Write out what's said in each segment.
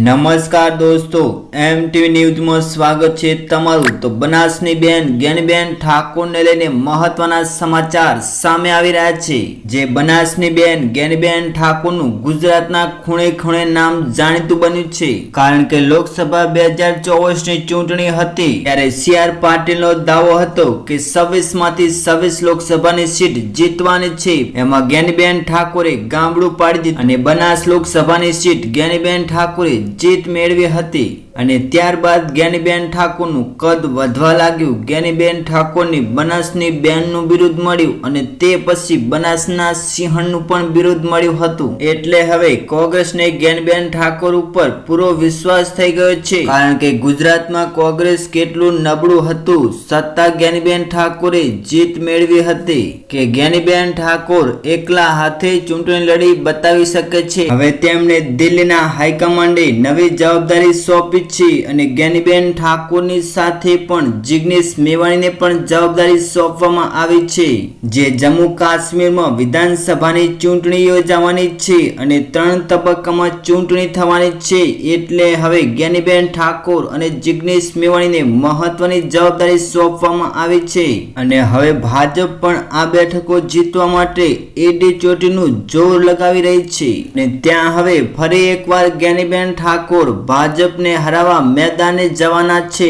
નમસ્કાર દોસ્તો, MTV ન્યૂઝમાં સ્વાગત છે તમારું। તો બનાસની બેન જ્ઞાનીબેન ઠાકોરને લઈને મહત્વના સમાચાર સામે આવી રહ્યા છે। જે બનાસની બેન જ્ઞાનીબેન ઠાકોરનું ગુજરાતના ખૂણે ખૂણે નામ જાણીતું બન્યું છે, કારણ કે લોકસભા 2024ની ચૂંટણી હતી ત્યારે CR પાટીલનો દાવો હતો કે 26 માંથી 26 લોકસભાની સીટ જીતવાની છે। એમાં જ્ઞાનીબેન ઠાકોરે ગામડું પાડી દીધું અને બનાસ લોકસભાની સીટ જ્ઞાનીબેન ઠાકોરે જીત મેળવી હતી અને ત્યારબાદ જ્ઞાનીબેન ઠાકોરનું કદ વધવા લાગ્યું। જ્ઞાનીબેન ઠાકોરની બનાસની બેનનું બિરુદ મળ્યું અને તે પછી બનાસના સિંહણનું પણ બિરુદ મળ્યું હતું। એટલે હવે કોંગ્રેસને જ્ઞાનીબેન ઠાકોર ઉપર પૂરો વિશ્વાસ થઈ ગયો છે, કારણ કે ગુજરાતમાં કોંગ્રેસ કેટલું નબળું હતું છતાં જ્ઞાનીબેન ઠાકોરે જીત મેળવી હતી કે જ્ઞાનીબેન ઠાકોર એકલા હાથે ચૂંટણી લડી બતાવી શકે છે। હવે તેમને દિલ્હીના હાઈકમાન્ડે નવી જવાબદારી સોંપી છે અને જ્ઞાનીબેન ઠાકોરની સાથે પણ જિગ્નેશ મેવાણીને પણ જવાબદારી સોંપવામાં આવી છે। જે જમ્મુ કાશ્મીરમાં વિધાનસભાની ચૂંટણી યોજાવાની છે અને 3 તબક્કામાં ચૂંટણી થવાની છે। એટલે હવે જ્ઞાનીબેન ઠાકોર અને જિગ્નેશ મેવાણીને મહત્વની જવાબદારી સોંપવામાં આવી છે અને હવે ભાજપ પણ આ બેઠકો જીતવા માટે એડી ચોટીનું જોર લગાવી રહી છે અને ત્યાં હવે ફરી એકવાર જ્ઞાનીબેન ઠાકોર ભાજપને હરાવવા મેદાને જવાના છે,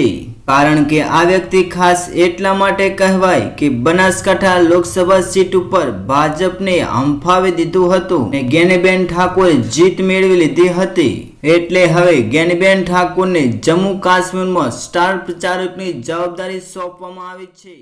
કારણ કે આ વ્યક્તિ ખાસ એટલા માટે કહેવાય કે બનાસકાંઠા લોકસભા સીટ ઉપર ભાજપને હંફાવી દીધું હતું અને જ્ઞાનીબેન ઠાકોરે જીત મેળવી લીધી હતી। એટલે હવે જ્ઞાનીબેન ઠાકોરને જમ્મુ કાશ્મીરમાં સ્ટાર પ્રચારકની જવાબદારી સોંપવામાં આવી છે।